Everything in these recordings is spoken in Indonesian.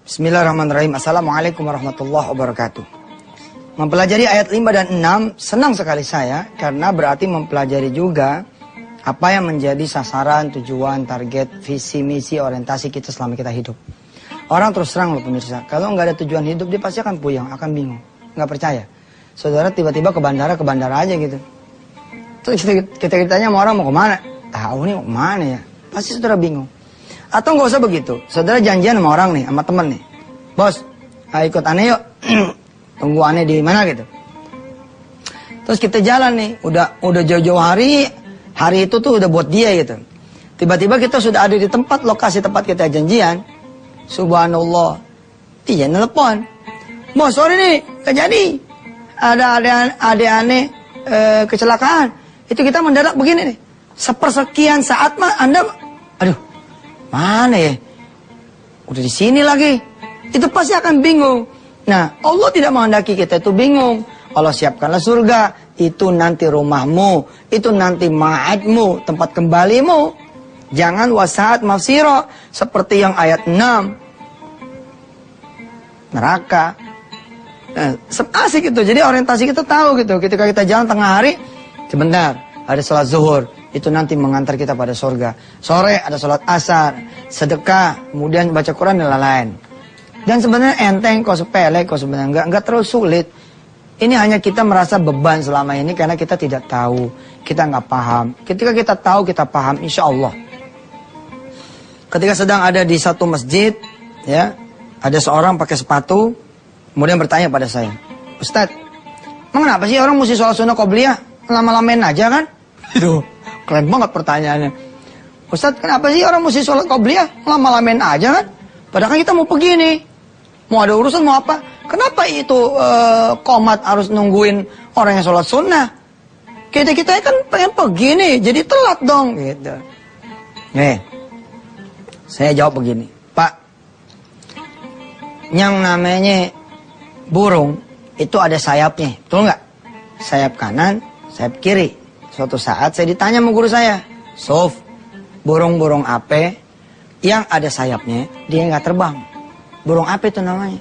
Bismillahirrahmanirrahim. Assalamualaikum warahmatullahi wabarakatuh. Mempelajari ayat 5 dan 6 senang sekali saya, karena berarti mempelajari juga apa yang menjadi sasaran, tujuan, target, visi, misi, orientasi kita selama kita hidup. Orang terus terang loh pemirsa, kalau nggak ada tujuan hidup dia pasti akan puyeng, akan bingung, nggak percaya. Saudara tiba-tiba ke bandara aja gitu. Terus kita tanya sama orang mau kemana? Tahu nih mau kemana ya? Pasti saudara bingung. Atau nggak usah begitu, saudara janjian sama orang nih, sama temen nih. Bos, ikut aneh yuk. Tunggu aneh di mana gitu. Terus kita jalan nih, udah jauh-jauh hari itu tuh udah buat dia gitu. Tiba-tiba kita sudah ada di tempat, lokasi tempat kita janjian. Subhanallah, dia nelpon. Bos, sorry nih, gak jadi. Ada aneh kecelakaan. Itu kita mendadak begini nih. Sepersekian saat mah Anda, aduh, mana ya? Udah di sini lagi. Itu pasti akan bingung. Nah, Allah tidak menghendaki kita itu bingung. Allah siapkanlah surga. Itu nanti rumahmu. Itu nanti ma'admu. Tempat kembalimu. Jangan wasaat mafsiro. Seperti yang ayat 6. Neraka. Nah, asik itu. Jadi orientasi kita tahu gitu. Ketika kita jalan tengah hari. Sebentar. Ada sholat zuhur. Itu nanti mengantar kita pada surga. Sore ada sholat asar. Sedekah. Kemudian baca Quran dan lain-lain. Dan sebenarnya enteng kok, sepele kok, sebenarnya enggak terlalu sulit. Ini hanya kita merasa beban selama ini karena kita tidak tahu, kita nggak paham. Ketika kita tahu, kita paham, insya Allah. Ketika sedang ada di satu masjid, ya, ada seorang pakai sepatu, kemudian bertanya pada saya, Ustadz, kenapa sih orang mesti sholat sunnah qobliyah lama-lamain aja kan? Itu keren banget pertanyaannya. Ustadz, kenapa sih orang mesti sholat qobliyah lama-lamain aja kan? Padahal kan kita mau pergi nih. Mau ada urusan, mau apa? Kenapa itu komat harus nungguin orang yang sholat sunnah? Kita kan pengen pergi nih, jadi telat dong. Gitu. Nih, saya jawab begini. Pak, yang namanya burung, itu ada sayapnya. Betul nggak? Sayap kanan, sayap kiri. Suatu saat saya ditanya sama guru saya. Sof, burung-burung apa yang ada sayapnya, dia nggak terbang? Burung apa itu namanya?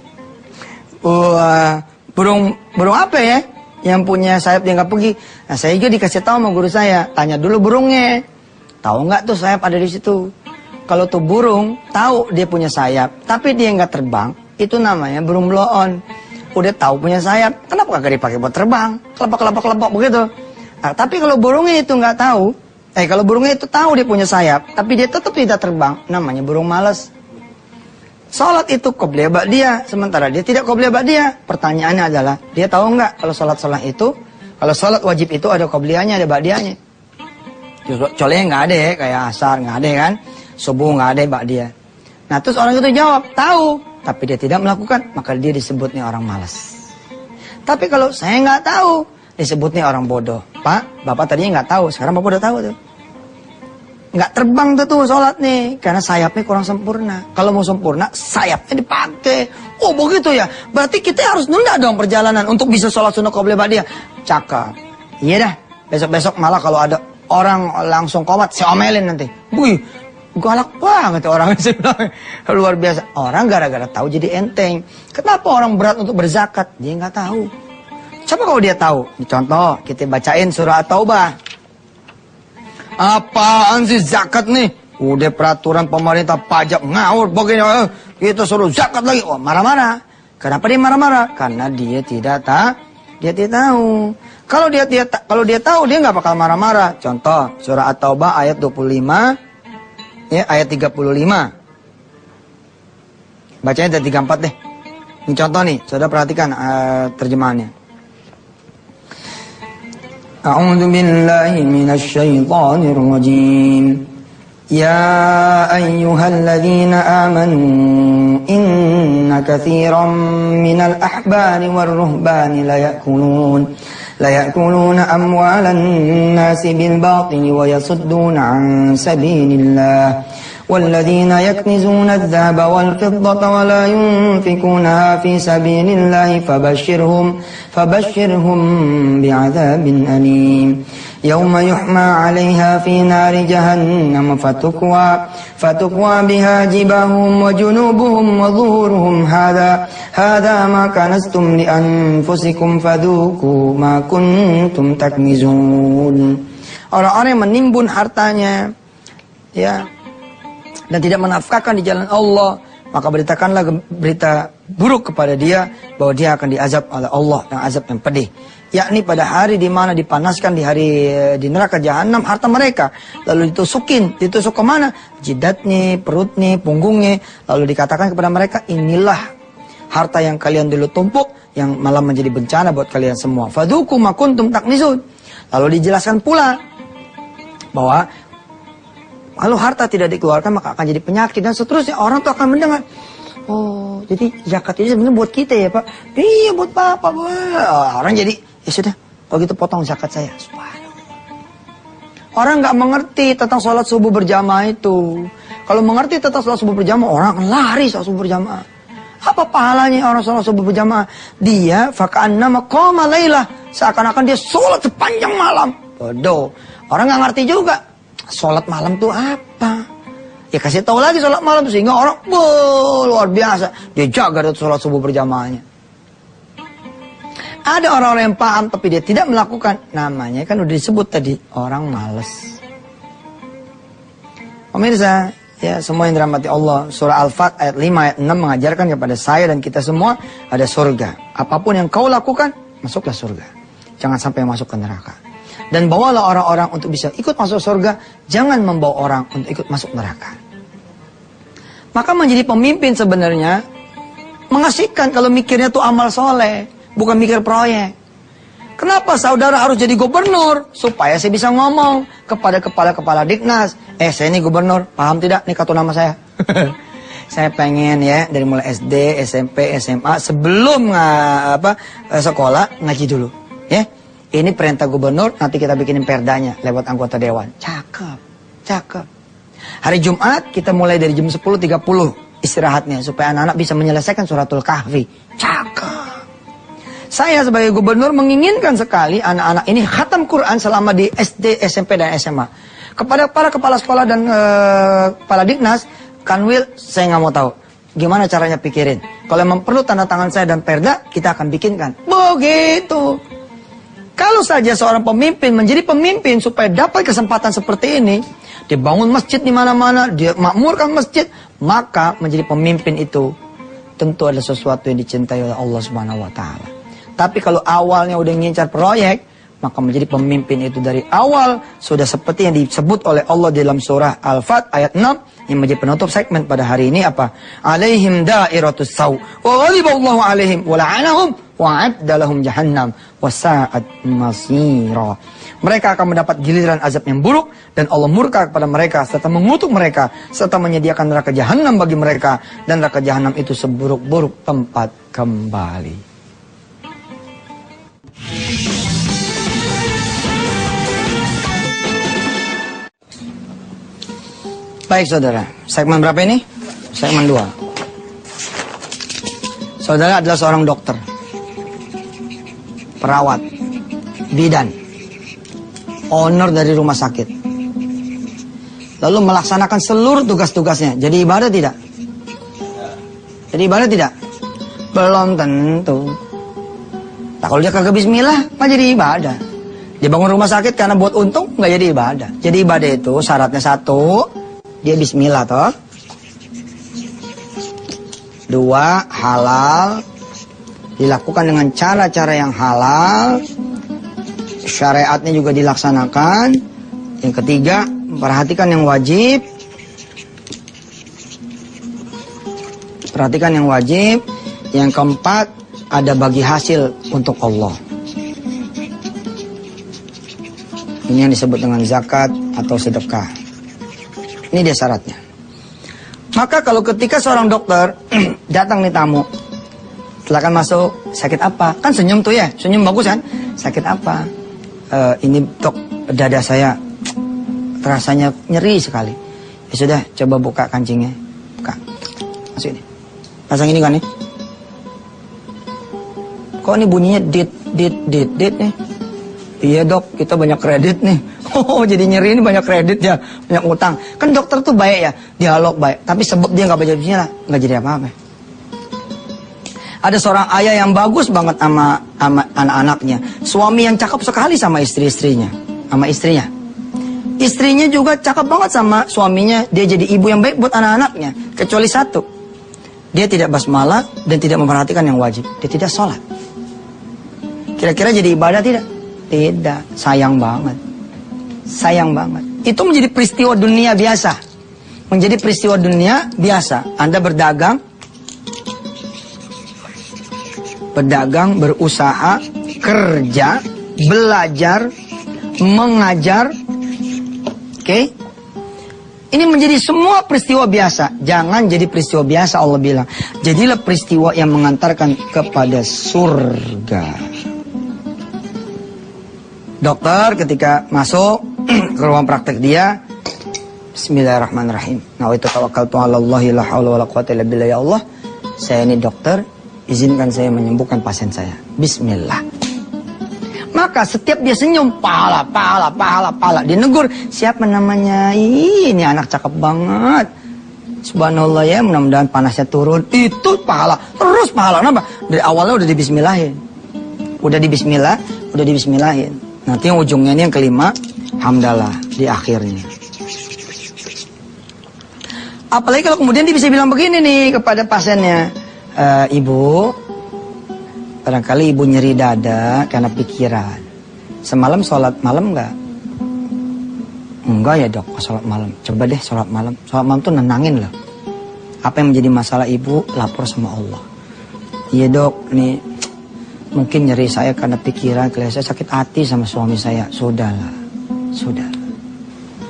Burung apa ya? Yang punya sayap dia nggak pergi. Nah, saya juga dikasih tahu sama guru saya. Tanya dulu burungnya. Tahu nggak tuh sayap ada di situ? Kalau tuh burung tahu dia punya sayap, tapi dia nggak terbang, itu namanya burung blow-on. Udah tahu punya sayap, kenapa kagak dipakai buat terbang? Kelepok begitu. Nah, tapi kalau burungnya itu nggak tahu, kalau burungnya itu tahu dia punya sayap, tapi dia tetap tidak terbang, namanya burung malas. Sholat itu qobliyah ba'diyah, sementara dia tidak qobliyah ba'diyah. Pertanyaannya adalah, dia tahu nggak kalau sholat itu, kalau sholat wajib itu ada qobliyahnya, ada ba'diyahnya. Colenya nggak ada ya, kayak asar nggak ada kan, subuh nggak ada ba'diyah. Nah terus orang itu jawab, tahu, tapi dia tidak melakukan, maka dia disebutnya orang malas. Tapi kalau saya nggak tahu, disebutnya orang bodoh. Pak, bapak tadinya nggak tahu, sekarang bapak udah tahu tuh. Nggak terbang tuh sholat nih, karena sayapnya kurang sempurna. Kalau mau sempurna, sayapnya dipakai. Oh begitu ya, berarti kita harus nunda dong perjalanan untuk bisa sholat sunnah qobliyah ba'diyah. Cakep. Iya dah, besok-besok malah kalau ada orang langsung qomat, saya omelin nanti. Wih, galak banget orang luar biasa. Orang gara-gara tahu jadi enteng. Kenapa orang berat untuk berzakat? Dia nggak tahu. Coba kalau dia tahu. Contoh, kita bacain surah At-Taubah. Apaan sih zakat nih? Udah peraturan pemerintah pajak ngawur begini, kita suruh zakat lagi. Oh, marah-marah. Kenapa dia marah-marah? Karena dia tidak tahu. Kalau dia tahu, dia nggak bakal marah-marah. Contoh, surah At-Taubah ayat 25, ya, ayat 35. Bacanya dari 34 deh. Ini contoh nih, saudara perhatikan terjemahannya. A'udzu billahi minasy syaithanir rajim. Ya ayyuhalladzina amanu inna katsiran minal ahbari war-ruhbani la ya'kuluna amwalan nasi bil batili wa yasudduna an sabilillah والذين يكنزون الذهب والفضة ولا ينفقونها في سبيل الله فبشرهم بعذاب أليم يوم يحمى عليها في نار جهنم فتكوى بها جباههم وجنوبهم وظهورهم هذا ما كنزتم لأنفسكم فذوقوا ما كنتم تكنزون. Orang-orang yang menimbun hartanya, ya, dan tidak menafkahkan di jalan Allah, maka beritakanlah berita buruk kepada dia bahwa dia akan diazab oleh Allah dengan azab yang pedih. Yakni pada hari di mana dipanaskan di neraka jahanam harta mereka, lalu ditusuk kemana? Jidatnya, perutnya, punggungnya, lalu dikatakan kepada mereka, inilah harta yang kalian dulu tumpuk, yang malah menjadi bencana buat kalian semua. Fadzuqu ma kuntum taknizun. Lalu dijelaskan pula bahwa kalau harta tidak dikeluarkan maka akan jadi penyakit dan seterusnya. Orang tuh akan mendengar, oh jadi zakat ini sebenarnya buat kita ya Pak. Iya buat Bapak. Orang jadi, ya sudah kalau gitu potong zakat saya. Subhanallah. Orang nggak mengerti tentang sholat subuh berjamaah itu. Kalau mengerti tentang sholat subuh berjamaah, orang akan lari sholat subuh berjamaah. Apa pahalanya orang sholat subuh berjamaah? Dia faka'annama qama lailah, seakan-akan dia sholat sepanjang malam. Bodoh. Orang nggak ngerti juga sholat malam itu apa. Ya kasih tahu lagi sholat malam sehingga orang luar biasa dia jaga dari sholat subuh berjamaahnya. Ada orang-orang yang paham tapi dia tidak melakukan. Namanya kan udah disebut tadi, orang malas. Pemirsa, ya semua yang dirahmati Allah, surah Al-Fat ayat 5 ayat 6 mengajarkan kepada saya dan kita semua ada surga. Apapun yang kau lakukan, masuklah surga. Jangan sampai masuk ke neraka. Dan bawalah orang-orang untuk bisa ikut masuk surga, jangan membawa orang untuk ikut masuk neraka. Maka menjadi pemimpin sebenarnya mengasihkan kalau mikirnya tuh amal soleh, bukan mikir proyek. Kenapa saudara harus jadi gubernur? Supaya saya bisa ngomong kepada kepala-kepala Diknas, saya ini gubernur, paham tidak nih kartu nama saya? Saya pengen ya dari mulai SD, SMP, SMA sebelum sekolah ngaji dulu, ya. Ini perintah gubernur, nanti kita bikinin perdanya lewat anggota dewan. Cakep, cakep. Hari Jumat kita mulai dari jam 10.30 istirahatnya supaya anak-anak bisa menyelesaikan suratul kahfi. Cakep. Saya sebagai gubernur menginginkan sekali anak-anak ini khatam Quran selama di SD, SMP, dan SMA. Kepada para kepala sekolah dan kepala Diknas, Kanwil, saya nggak mau tahu. Gimana caranya pikirin. Kalau memang perlu tanda tangan saya dan perda, kita akan bikinkan. Begitu. Kalau saja seorang pemimpin menjadi pemimpin supaya dapat kesempatan seperti ini, dia bangun masjid di mana-mana, dia makmurkan masjid, maka menjadi pemimpin itu tentu ada sesuatu yang dicintai oleh Allah Subhanahu wa taala. Tapi kalau awalnya udah ngincar proyek, maka menjadi pemimpin itu dari awal sudah seperti yang disebut oleh Allah dalam surah Al-Fat ayat 6 yang menjadi penutup segmen pada hari ini apa? Alaihim dairatus saw wa ghadiballahu alaihim wa la'anahum wa 'adda lahum jahannam wa sa'at masira. Mereka akan mendapat giliran azab yang buruk dan Allah murka kepada mereka serta mengutuk mereka serta menyediakan neraka jahanam bagi mereka dan neraka jahanam itu seburuk-buruk tempat kembali. Baik saudara, segmen berapa ini? Segmen 2. Saudara adalah seorang dokter, perawat, bidan, owner dari rumah sakit. Lalu melaksanakan seluruh tugas-tugasnya. Jadi ibadah tidak? Jadi ibadah tidak? Belum tentu. Nah, kalau dia kagak bismillah, nggak jadi ibadah. Dia bangun rumah sakit karena buat untung, nggak jadi ibadah. Jadi ibadah itu syaratnya satu, dia bismillah toh. 2, halal. Dilakukan dengan cara-cara yang halal. Syariatnya juga dilaksanakan. Yang ketiga, perhatikan yang wajib. Perhatikan yang wajib. Yang keempat, ada bagi hasil untuk Allah. Ini yang disebut dengan zakat atau sedekah. Ini dia syaratnya. Maka kalau ketika seorang dokter datang nih tamu, silakan masuk. Sakit apa? Kan senyum tuh ya, senyum bagus kan? Sakit apa? Ini dok, dada saya rasanya nyeri sekali. Ya sudah, coba buka kancingnya. Buka. Masuk ini. Pasang ini kan nih. Kok ini bunyinya dit nih? Iya dok, kita banyak kredit nih. Oh, jadi nyeri ini banyak kredit ya, banyak utang. Kan dokter tuh baik ya, dialog baik. Tapi sebab dia nggak baca bismillah, nggak jadi apa-apa. Ada seorang ayah yang bagus banget sama anak-anaknya. Suami yang cakep sekali sama istrinya. Istrinya juga cakep banget sama suaminya. Dia jadi ibu yang baik buat anak-anaknya. Kecuali satu. Dia tidak basmalah dan tidak memperhatikan yang wajib. Dia tidak sholat. Kira-kira jadi ibadah tidak? Tidak. Sayang banget. Sayang banget. Itu menjadi peristiwa dunia biasa. Menjadi peristiwa dunia biasa. Anda berdagang, berusaha, kerja, belajar, mengajar. Oke? Ini menjadi semua peristiwa biasa. Jangan jadi peristiwa biasa, Allah bilang. Jadilah peristiwa yang mengantarkan kepada surga. Dokter ketika masuk ke ruang praktek dia, Bismillahirrahmanirrahim. Nawaitu tawakkaltu 'ala Allahi la haula wala quwwata illa billah. Ya Allah, saya ini dokter, izinkan saya menyembuhkan pasien saya. Bismillah. Maka setiap dia senyum, pahala. Dia negur, siapa namanya? Ini anak cakep banget. Subhanallah ya, mudah-mudahan panasnya turun. Itu pahala, terus pahala. Kenapa? Dari awalnya udah dibismillahin. Udah dibismillahin. Nanti yang ujungnya ini yang kelima, hamdalah di akhirnya. Apalagi kalau kemudian dia bisa bilang begini nih kepada pasiennya. Ibu, barangkali ibu nyeri dada karena pikiran. Semalam sholat malam nggak? Enggak ya dok, sholat malam. Coba deh sholat malam. Sholat malam tuh nenangin loh. Apa yang menjadi masalah ibu, lapor sama Allah. Iya dok, nih mungkin nyeri saya karena pikiran. Saya sakit hati sama suami saya. Sudahlah.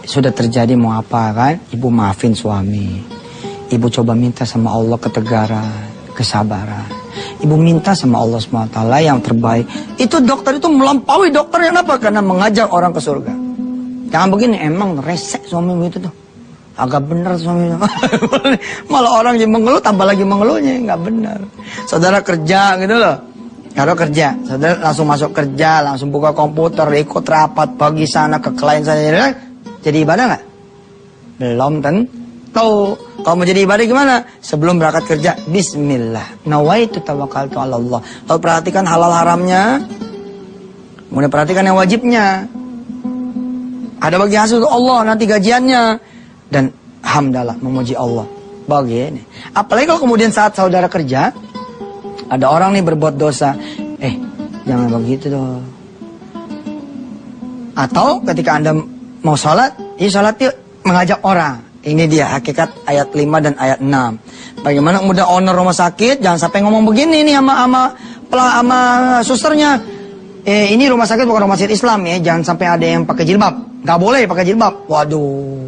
Sudah terjadi mau apa kan? Ibu maafin suami. Ibu coba minta sama Allah ketegaran, kesabaran. Ibu minta sama Allah SWT yang terbaik. Itu dokter itu melampaui dokter yang apa? Karena mengajak orang ke surga. Jangan begini, emang resek suamimu itu tuh. Agak benar suaminya. Malah orang yang mengeluh tambah lagi mengeluhnya. Nggak benar. Saudara kerja gitu loh. Kalau kerja, saudara langsung masuk kerja, langsung buka komputer, ikut rapat, pagi sana ke klien sana. Jadi ibadah nggak? Belum tentu. Kalau mau jadi ibadah gimana? Sebelum berangkat kerja, Bismillah. Nawaitu tawakkaltu 'ala Allah. Lalu perhatikan halal haramnya. Kemudian perhatikan yang wajibnya. Ada bagi hasil Allah nanti gajiannya. Dan hamdalah, memuji Allah. Begini. Apalagi kalau kemudian saat saudara kerja, ada orang nih berbuat dosa. Jangan begitu dong. Atau ketika Anda mau sholat, sholat yuk, mengajak orang. Ini dia hakikat ayat 5 dan ayat 6. Bagaimana kemudian owner rumah sakit jangan sampai ngomong begini nih sama susternya. Ini rumah sakit bukan rumah sakit Islam ya, jangan sampai ada yang pakai jilbab. Gak boleh pakai jilbab. Waduh.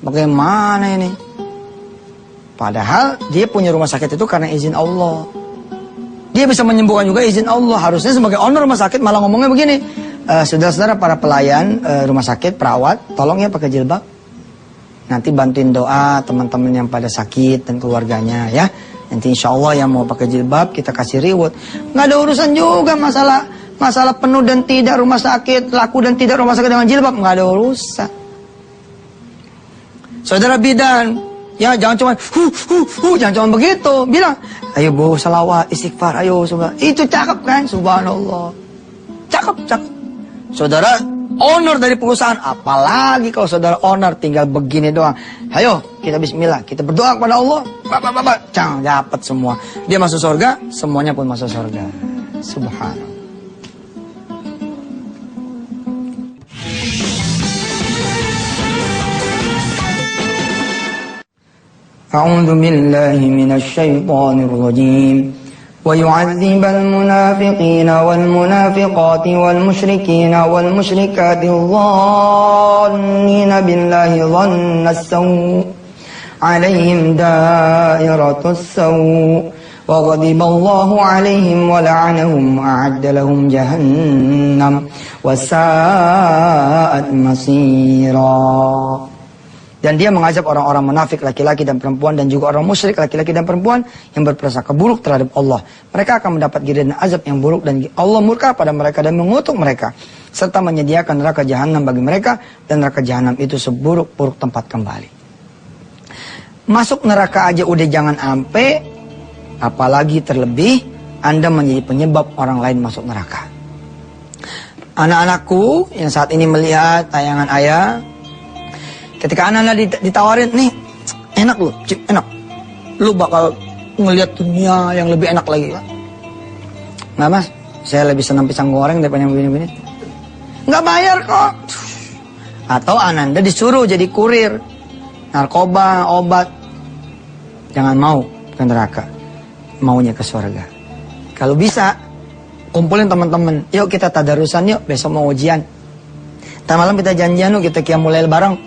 Bagaimana ini? Padahal dia punya rumah sakit itu karena izin Allah. Dia bisa menyembuhkan juga izin Allah. Harusnya sebagai owner rumah sakit malah ngomongnya begini. Saudara-saudara para pelayan rumah sakit, perawat, tolong ya pakai jilbab. Nanti bantuin doa teman-teman yang pada sakit dan keluarganya ya. Nanti insya Allah yang mau pakai jilbab kita kasih reward. Nggak ada urusan juga masalah penuh dan tidak rumah sakit, laku dan tidak rumah sakit dengan jilbab. Nggak ada urusan. Saudara bidan, ya jangan cuma jangan cuma begitu. Bilang, ayo bu salawat, istighfar, ayo subhanallah. Itu cakep kan, subhanallah. Cakep. Saudara owner dari perusahaan, apalagi kalau saudara owner tinggal begini doang. Ayo kita bismillah, kita berdoa kepada Allah. Dapat semua. Dia masuk surga, semuanya pun masuk surga. Subhanallah. A'udzu billahi minasy syaithanir rajim. ويعذب المنافقين والمنافقات والمشركين والمشركات الظانين بالله ظن السوء عليهم دائرة السوء وغضب الله عليهم ولعنهم وأعد لهم جهنم وساءت مصيرا. Dan dia mengazab orang-orang munafik laki-laki dan perempuan dan juga orang musyrik laki-laki dan perempuan yang berprasangka buruk terhadap Allah. Mereka akan mendapat giliran azab yang buruk dan Allah murka pada mereka dan mengutuk mereka. Serta menyediakan neraka jahanam bagi mereka dan neraka jahanam itu seburuk-buruk tempat kembali. Masuk neraka aja udah jangan ampe, apalagi terlebih Anda menjadi penyebab orang lain masuk neraka. Anak-anakku yang saat ini melihat tayangan ayah, ketika anak-anak ditawarin, nih enak lu, enak. Lu bakal ngelihat dunia yang lebih enak lagi. Nggak mas, saya lebih senang pisang goreng daripada yang begini-begini. Nggak bayar kok. Atau Ananda disuruh jadi kurir, narkoba, obat. Jangan mau ke neraka, maunya ke surga. Kalau bisa, kumpulin teman-teman. Yuk kita tadarusan yuk, besok mau ujian. Ntar malam kita janjian yuk, kita qiyamul lail bareng.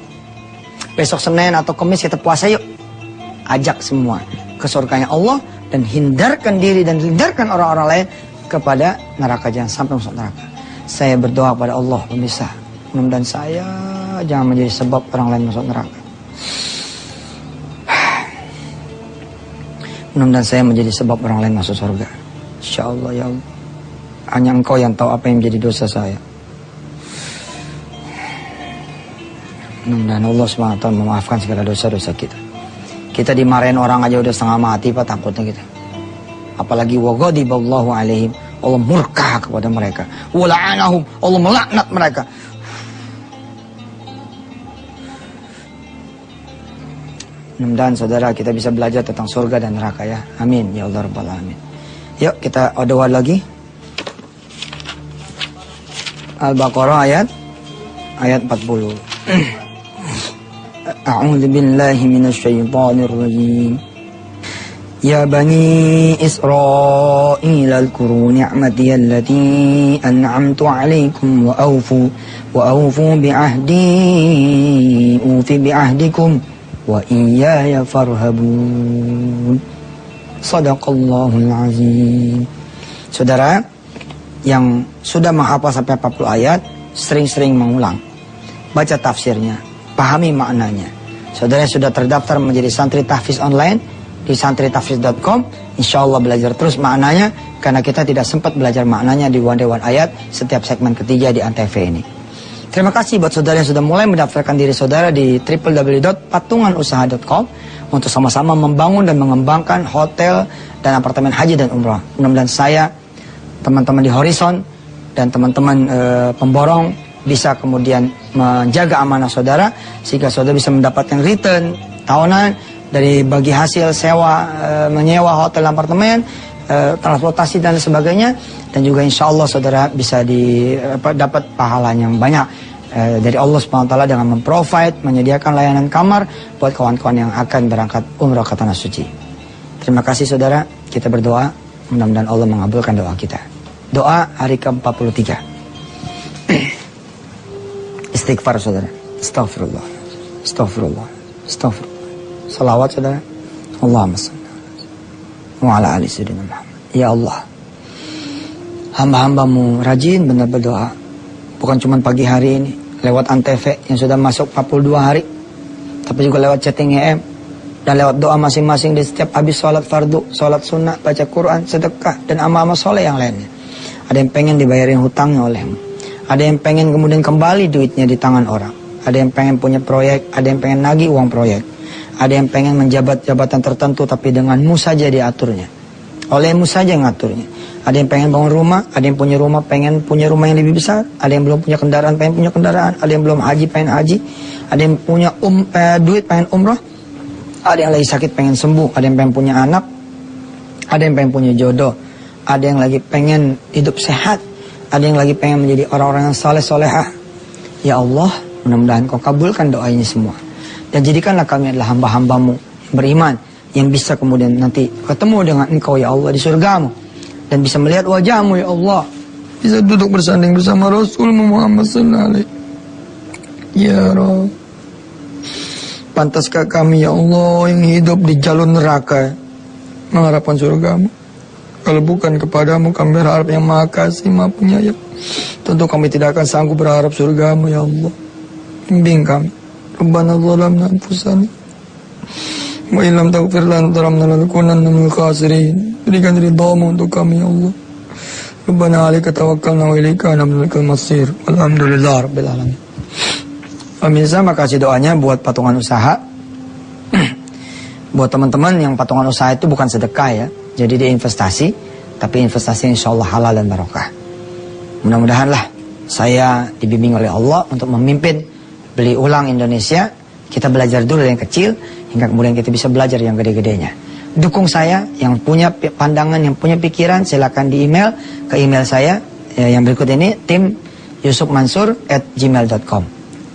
Besok Senin atau Kamis kita puasa yuk. Ajak semua ke surganya Allah dan hindarkan diri dan hindarkan orang-orang lain kepada neraka. Jangan sampai masuk neraka. Saya berdoa kepada Allah pemirsa, mudah-mudahan saya jangan menjadi sebab orang lain masuk neraka. Mudah-mudahan saya menjadi sebab orang lain masuk surga. Insyaallah ya Allah. Hanya Engkau yang tahu apa yang menjadi dosa saya. Mudah-mudahan Allah SWT memaafkan segala dosa-dosa kita. Kita dimarahin orang aja udah setengah mati Pak, takutnya kita. Apalagi waghadiballahu alaihim, Allah murka kepada mereka. Wala'anahum, Allah melaknat mereka. Mudah-mudahan saudara kita bisa belajar tentang surga dan neraka ya. Amin ya Allah rabbal alamin. Yuk kita doa lagi. Al-Baqarah ayat 40. A'udzu billahi minasyaitonir rajim. Ya bani Israil al-kuru ni'mati allati an'amtu 'alaikum wa awfu bi'ahdi ufi bi'ahdikum wa iyaya farhabun. Shadaqallahul azim. Saudara yang sudah menghafal sampai 40 ayat, sering-sering mengulang. Baca tafsirnya, pahami maknanya. Saudara yang sudah terdaftar menjadi santri tahfiz online di santritahfiz.com, insya Allah belajar terus maknanya, karena kita tidak sempat belajar maknanya di Dewan Ayat setiap segmen ketiga di Antv ini. Terima kasih buat saudara yang sudah mulai mendaftarkan diri saudara di www.patunganusaha.com untuk sama-sama membangun dan mengembangkan hotel dan apartemen haji dan umrah. Mudah-mudahan saya, teman-teman di Horizon dan teman-teman pemborong bisa kemudian menjaga amanah saudara sehingga saudara bisa mendapatkan return tahunan dari bagi hasil sewa, menyewa hotel dan apartemen, transportasi dan sebagainya, dan juga insya Allah saudara bisa dapat pahala yang banyak dari Allah SWT dengan memprovide, menyediakan layanan kamar buat kawan-kawan yang akan berangkat umrah ke Tanah Suci. Terima kasih saudara, kita berdoa, mudah-mudahan Allah mengabulkan doa kita. Doa hari ke-43. Istighfar saudara. Astaghfirullah. Astaghfirullah. Astaghfirullah. Salawat saudara. Allahumma salli wa ala ali sayyidina Muhammad. Ya Allah, hamba-hambamu rajin benar berdoa. Bukan cuma pagi hari ini lewat Antv yang sudah masuk 42 hari, tapi juga lewat chatting EM dan lewat doa masing-masing di setiap habis sholat fardu, sholat sunnah, baca Quran, sedekah dan amal-amal soleh yang lainnya. Ada yang pengen dibayarin hutangnya olehmu. Ada yang pengen kemudian kembali duitnya di tangan orang. Ada yang pengen punya proyek, ada yang pengen nagih uang proyek. Ada yang pengen menjabat jabatan tertentu tapi denganmu saja diaturnya. Olehmu saja yang ngaturnya. Ada yang pengen bangun rumah, ada yang punya rumah pengen punya rumah yang lebih besar, ada yang belum punya kendaraan pengen punya kendaraan, ada yang belum haji pengen haji, ada yang punya duit pengen umrah, ada yang lagi sakit pengen sembuh, ada yang pengen punya anak, ada yang pengen punya jodoh, ada yang lagi pengen hidup sehat, ada yang lagi pengen menjadi orang-orang yang saleh-solehah. Ya Allah, mudah-mudahan Kau kabulkan doa ini semua. Dan jadikanlah kami adalah hamba-hambamu beriman yang bisa kemudian nanti ketemu dengan Engkau ya Allah di surgamu. Dan bisa melihat wajahmu ya Allah. Bisa duduk bersanding bersama Rasul Muhammad sallallahu alaihi wasallam. Ya Rabb, pantaskah kami ya Allah yang hidup di jalur neraka mengharapkan surgamu? Kalau bukan kepadamu kami berharap yang maha kasih, maha penyayang. Tentu kami tidak akan sanggup berharap surgamu ya Allah. Bimbing kami, Rabbana zalamna anfusana wa illam taghfir lana wa tarhamna lanakunanna minal khasirin. Berikan ridhamu untuk kami ya Allah. Rabbana 'alaika tawakkalna wa ilaika anabul masir. Alhamdulillah rabbil alamin. Pemirsa, makasih doanya buat patungan usaha. Buat teman-teman yang patungan usaha itu bukan sedekah ya, jadi dia investasi, tapi investasi insya Allah halal dan barokah. Mudah-mudahanlah saya dibimbing oleh Allah untuk memimpin beli ulang Indonesia. Kita belajar dulu yang kecil, hingga kemudian kita bisa belajar yang gede-gedenya. Dukung saya, yang punya pandangan, yang punya pikiran, silakan di email ke email saya yang berikut ini, timyusufmansur@gmail.com.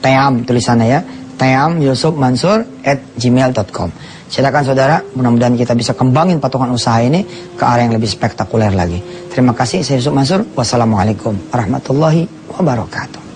Team tulisannya ya, teamyusufmansur@gmail.com. Silakan saudara, mudah-mudahan kita bisa kembangin patungan usaha ini ke arah yang lebih spektakuler lagi. Terima kasih, saya Yusuf Mansur. Wassalamualaikum warahmatullahi wabarakatuh.